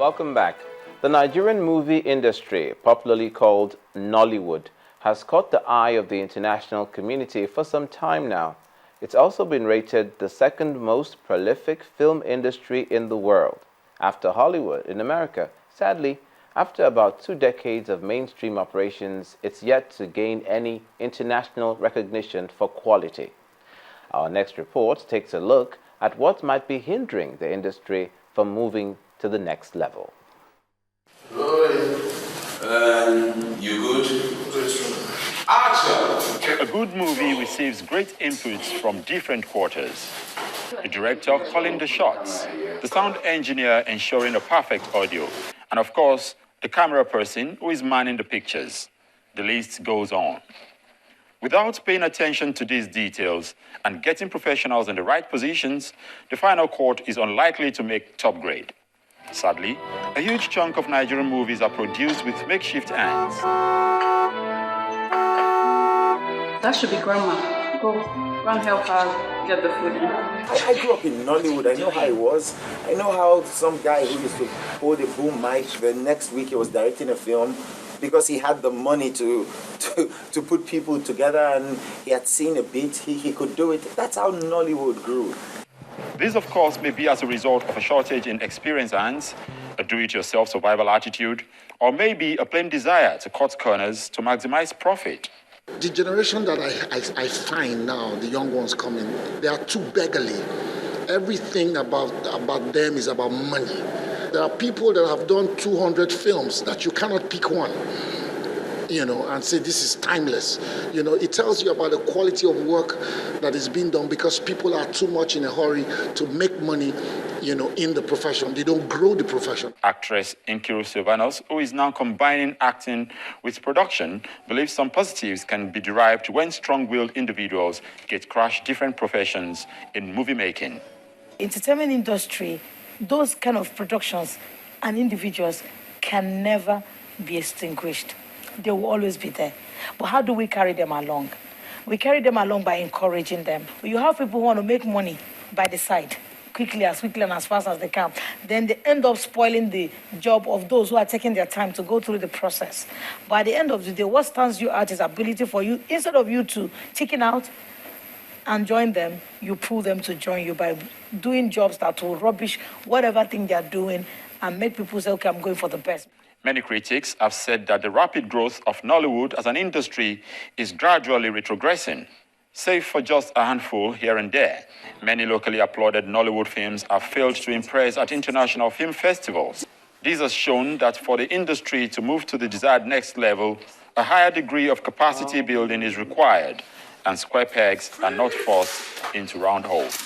Welcome back. The Nigerian movie industry, popularly called Nollywood, has caught the eye of the international community for some time now. It's also been rated the second most prolific film industry in the world, after Hollywood in America. Sadly, after about 2 decades of mainstream operations, it's yet to gain any international recognition for quality. Our next report takes a look at what might be hindering the industry from moving to the next level. You good? Action! A good movie receives great inputs from different quarters. The director calling the shots, the sound engineer ensuring a perfect audio, and of course, the camera person who is manning the pictures. The list goes on. Without paying attention to these details and getting professionals in the right positions, the final cut is unlikely to make top grade. Sadly, a huge chunk of Nigerian movies are produced with makeshift hands. That should be grandma. Go, run help her get the food in. I grew up in Nollywood. I know how it was. I know how some guy who used to hold a boom mic, the next week he was directing a film because he had the money to put people together and he had seen a beat, he could do it. That's how Nollywood grew. This, of course, may be as a result of a shortage in experienced hands, a do-it-yourself survival attitude, or maybe a plain desire to cut corners to maximize profit. The generation that I find now, the young ones coming, they are too beggarly. Everything about them is about money. There are people that have done 200 films that you cannot pick one, and say this is timeless. It tells you about the quality of work that is being done because people are too much in a hurry to make money, in the profession. They don't grow the profession. Actress Nkiru Sylvanus, who is now combining acting with production, believes some positives can be derived when strong-willed individuals get crushed different professions in movie making. Entertainment industry, those kind of productions and individuals can never be extinguished. They will always be there. But how do we carry them along? We carry them along by encouraging them. You have people who want to make money by the side, quickly and as fast as they can. Then they end up spoiling the job of those who are taking their time to go through the process. By the end of the day, what stands you out is ability for you, instead of you to chicken out and join them, you pull them to join you by doing jobs that will rubbish whatever thing they are doing and make people say, okay, I'm going for the best. Many critics have said that the rapid growth of Nollywood as an industry is gradually retrogressing. Save for just a handful here and there, many locally applauded Nollywood films have failed to impress at international film festivals. This has shown that for the industry to move to the desired next level, a higher degree of capacity building is required, and square pegs are not forced into round holes.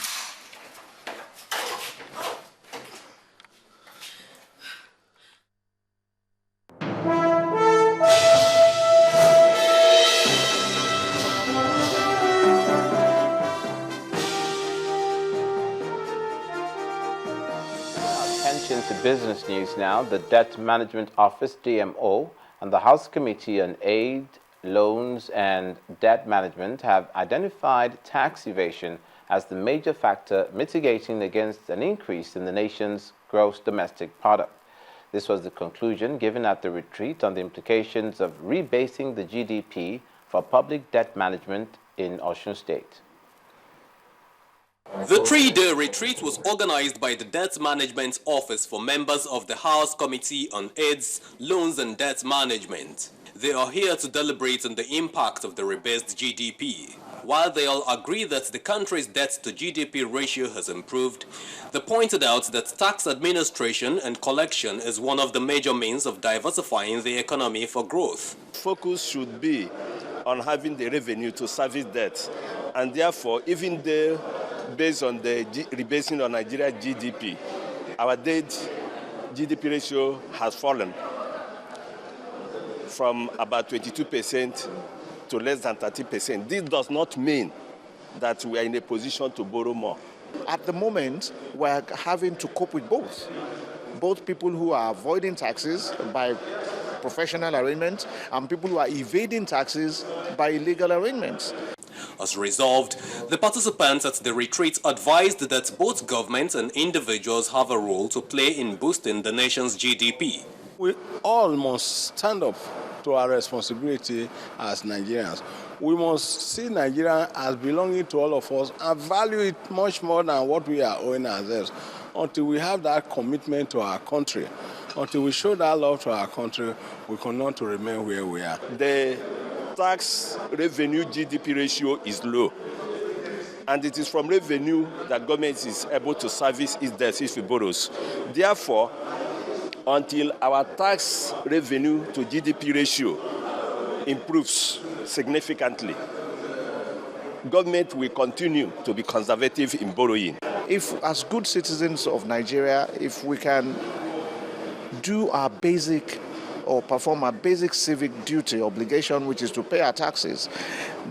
Attention to business news now. The Debt Management Office, DMO, and the House Committee on Aid, Loans and Debt Management have identified tax evasion as the major factor mitigating against an increase in the nation's gross domestic product. This was the conclusion given at the retreat on the implications of rebasing the GDP for public debt management in Osun State. The 3-day retreat was organized by the Debt Management Office for members of the House Committee on AIDS, Loans and Debt Management. They are here to deliberate on the impact of the rebased GDP. While they all agree that the country's debt-to-GDP ratio has improved, they pointed out that tax administration and collection is one of the major means of diversifying the economy for growth. Focus should be on having the revenue to service debt, and therefore, even though based on the rebasing of Nigeria GDP, our debt GDP ratio has fallen from about 22% to less than 30%. This does not mean that we are in a position to borrow more. At the moment, we're having to cope with both people who are avoiding taxes by professional arrangements and people who are evading taxes by illegal arrangements. As resolved, the participants at the retreat advised that both governments and individuals have a role to play in boosting the nation's GDP. We all must stand up to our responsibility as Nigerians. We must see Nigeria as belonging to all of us and value it much more than what we are owing ourselves. Until we have that commitment to our country, until we show that love to our country, we cannot to remain where we are. The tax revenue GDP ratio is low. And it is from revenue that government is able to service its debts if it borrows. Therefore, until our tax revenue to GDP ratio improves significantly, government will continue to be conservative in borrowing. If, as good citizens of Nigeria, if we can do our basic or perform our basic civic duty obligation, which is to pay our taxes,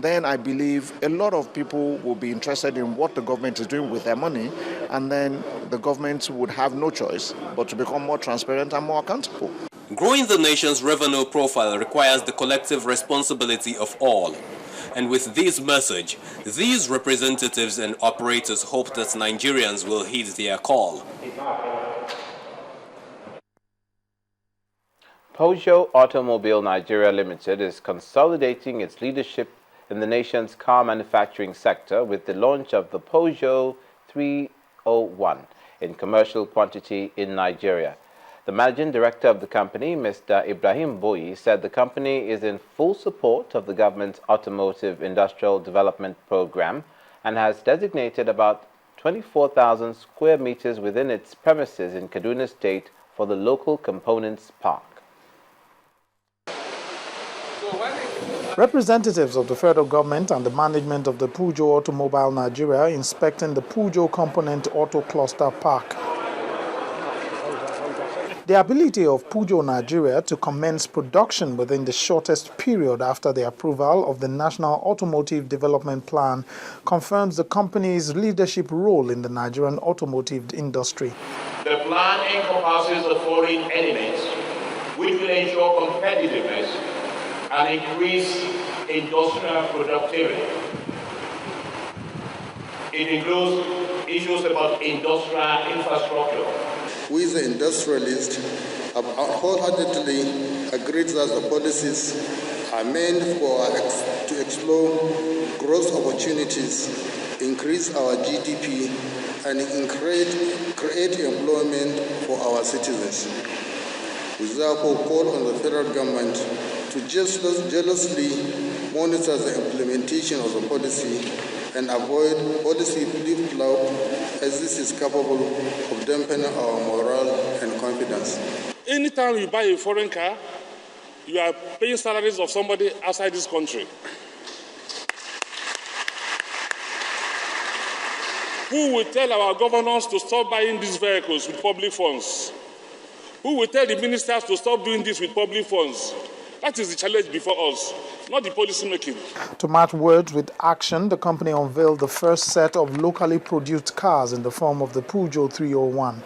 then I believe a lot of people will be interested in what the government is doing with their money, and then the government would have no choice but to become more transparent and more accountable. Growing the nation's revenue profile requires the collective responsibility of all. And with this message, these representatives and operators hope that Nigerians will heed their call. Peugeot Automobile Nigeria Limited is consolidating its leadership in the nation's car manufacturing sector with the launch of the Peugeot 301 in commercial quantity in Nigeria. The managing director of the company, Mr. Ibrahim Boyi, said the company is in full support of the government's automotive industrial development program and has designated about 24,000 square meters within its premises in Kaduna State for the local components park. Representatives of the federal government and the management of the Peugeot Automobile Nigeria inspecting the Peugeot Component Auto Cluster Park. The ability of Peugeot Nigeria to commence production within the shortest period after the approval of the National Automotive Development Plan confirms the company's leadership role in the Nigerian automotive industry. The plan encompasses the following elements which will ensure competitiveness and increase industrial productivity. It includes issues about industrial infrastructure. We, the industrialists, have wholeheartedly agreed that the policies are meant to explore growth opportunities, increase our GDP, and create employment for our citizens. We therefore call on the federal government to jealously monitor the implementation of the policy and avoid policy flip-flop, as this is capable of dampening our morale and confidence. Anytime you buy a foreign car, you are paying salaries of somebody outside this country. Who will tell our governors to stop buying these vehicles with public funds? Who will tell the ministers to stop doing this with public funds? That is the challenge before us, not the policy making. To match words with action, the company unveiled the first set of locally produced cars in the form of the Peugeot 301.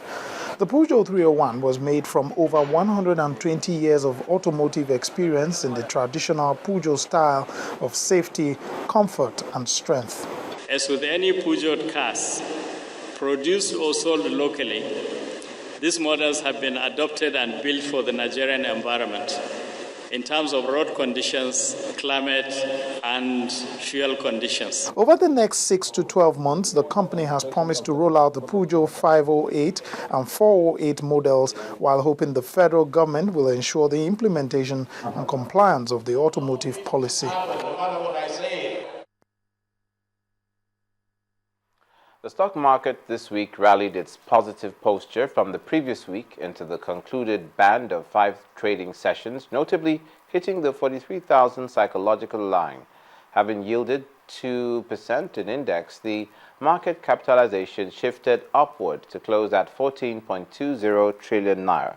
The Peugeot 301 was made from over 120 years of automotive experience in the traditional Peugeot style of safety, comfort, and strength. As with any Peugeot cars, produced or sold locally, these models have been adopted and built for the Nigerian environment in terms of road conditions, climate, and fuel conditions. Over the next 6 to 12 months, the company has promised to roll out the Peugeot 508 and 408 models, while hoping the federal government will ensure the implementation and compliance of the automotive policy. The stock market this week rallied its positive posture from the previous week into the concluded band of 5 trading sessions, notably hitting the 43,000 psychological line. Having yielded 2% in index, the market capitalization shifted upward to close at 14.20 trillion naira.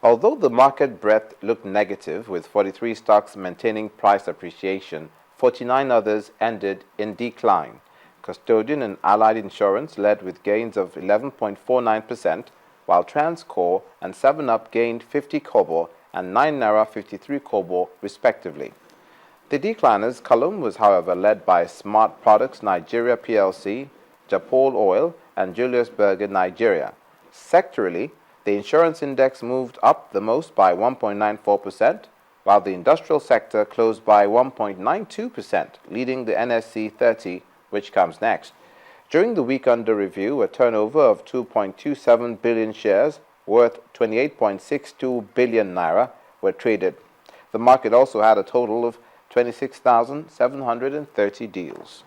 Although the market breadth looked negative, with 43 stocks maintaining price appreciation, 49 others ended in decline. Custodian and Allied Insurance led with gains of 11.49%, while Transcorp and 7up gained 50 kobo and 9 naira 53 kobo respectively. The decliners column was, however, led by Smart Products Nigeria PLC, Japol Oil, and Julius Berger Nigeria. Sectorally, the insurance index moved up the most by 1.94%, while the industrial sector closed by 1.92%, leading the NSE 30, which comes next. During the week under review, a turnover of 2.27 billion shares worth 28.62 billion naira were traded. The market also had a total of 26,730 deals.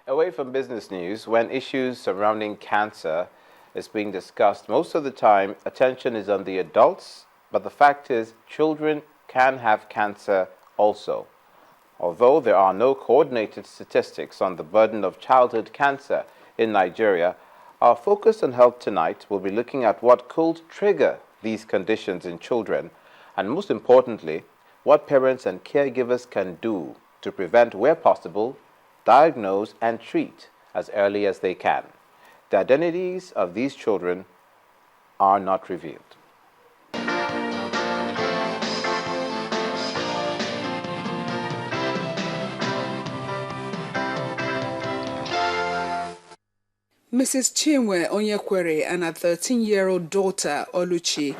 Away from business news, when issues surrounding cancer is being discussed, most of the time attention is on the adults, but the fact is children can have cancer also. Although there are no coordinated statistics on the burden of childhood cancer in Nigeria, our focus on health tonight will be looking at what could trigger these conditions in children, and most importantly, what parents and caregivers can do to prevent where possible, diagnose and treat as early as they can. The identities of these children are not revealed. Mrs. Chinwe Onyekwere and her 13-year-old daughter, Oluchi.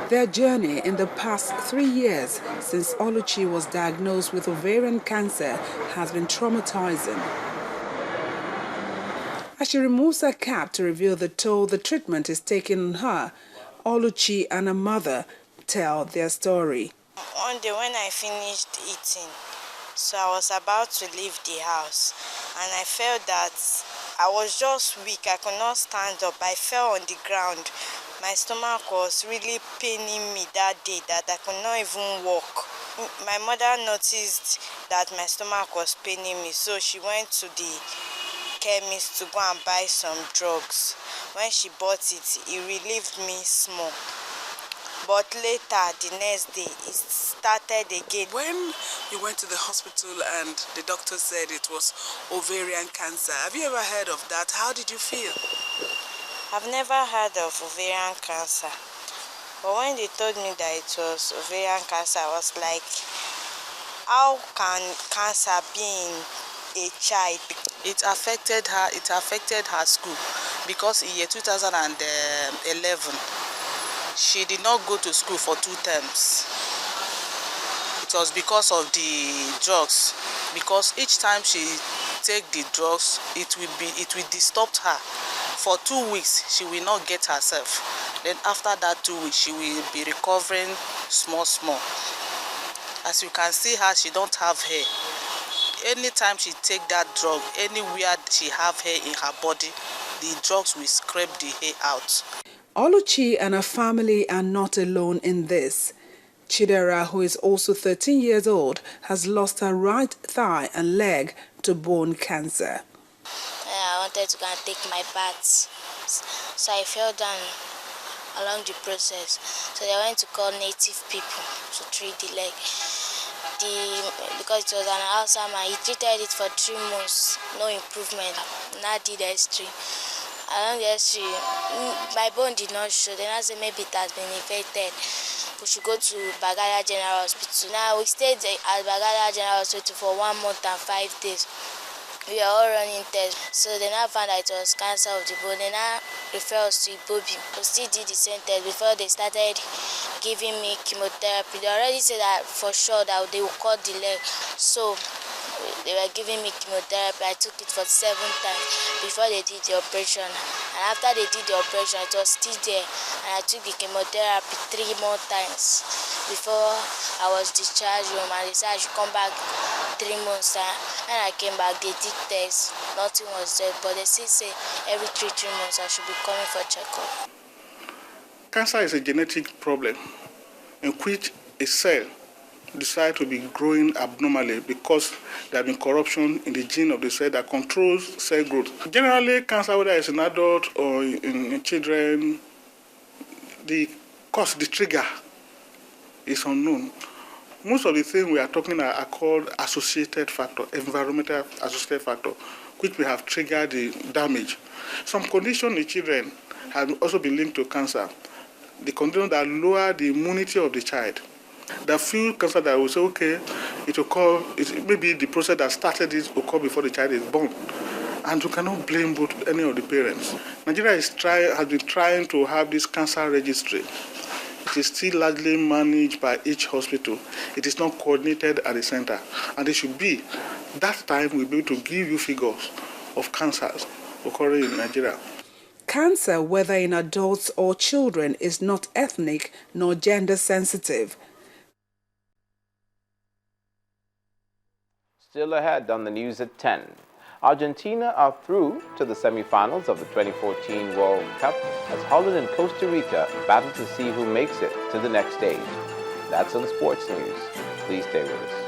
Their journey in the past 3 years since Oluchi was diagnosed with ovarian cancer has been traumatizing. As she removes her cap to reveal the toll the treatment is taking on her, Oluchi and her mother tell their story. One day when I finished eating, so I was about to leave the house, and I felt that I was just weak. I could not stand up. I fell on the ground. My stomach was really paining me that day that I could not even walk. My mother noticed that my stomach was paining me, so she went to the chemist to go and buy some drugs. When she bought it, it relieved me small. But later, the next day, it started again. When you went to the hospital and the doctor said it was ovarian cancer, have you ever heard of that? How did you feel? I've never heard of ovarian cancer. But when they told me that it was ovarian cancer, I was like, how can cancer be in a child? It affected her school because in year 2011, she did not go to school for 2 terms. It was because of the drugs. Because each time she take the drugs, it will disturb her. For 2 weeks, she will not get herself. Then after that 2 weeks, she will be recovering small. As you can see her, she don't have hair. Anytime she take that drug, anywhere she have hair in her body, the drugs will scrape the hair out. Oluchi and her family are not alone in this. Chidera, who is also 13 years old, has lost her right thigh and leg to bone cancer. I wanted to go and take my bath, so I fell down along the process. So they went to call native people to treat the leg. Because it was an Alzheimer, he treated it for 3 months, no improvement. Now did the X-ray. Along the X-ray, my bone did not show. Then I said maybe it has been infected. We should go to Bagala General Hospital. Now we stayed at Bagala General Hospital for 1 month and 5 days. We are all running tests. So then I found that it was cancer of the bone. Then I referred us to Ibobi. We still did the same test before they started giving me chemotherapy. They already said that for sure that they will cut the leg. So they were giving me chemotherapy. I took it for 7 times before they did the operation. And after they did the operation, it was still there. And I took the chemotherapy 3 more times before I was discharged home. And they said I should come back 3 months time. And I came back, they did tests, nothing was there, but they still say every 3 months I should be coming for checkup. Cancer is a genetic problem in which a cell decide to be growing abnormally because there have been corruption in the gene of the cell that controls cell growth. Generally, cancer, whether it's in adults or in children, the cause, the trigger is unknown. Most of the things we are talking are called associated factor, environmental associated factor, which may have triggered the damage. Some conditions in children have also been linked to cancer. The conditions that lower the immunity of the child. There are few cancer that will say, okay, it occur, maybe the process that started it occur before the child is born. And you cannot blame both any of the parents. Nigeria has been trying to have this cancer registry. It is still largely managed by each hospital. It is not coordinated at the center. And it should be. That time we'll be able to give you figures of cancers occurring in Nigeria. Cancer, whether in adults or children, is not ethnic nor gender sensitive. Still ahead on the news at 10. Argentina are through to the semi-finals of the 2014 World Cup as Holland and Costa Rica battle to see who makes it to the next stage. That's on Sports News. Please stay with us.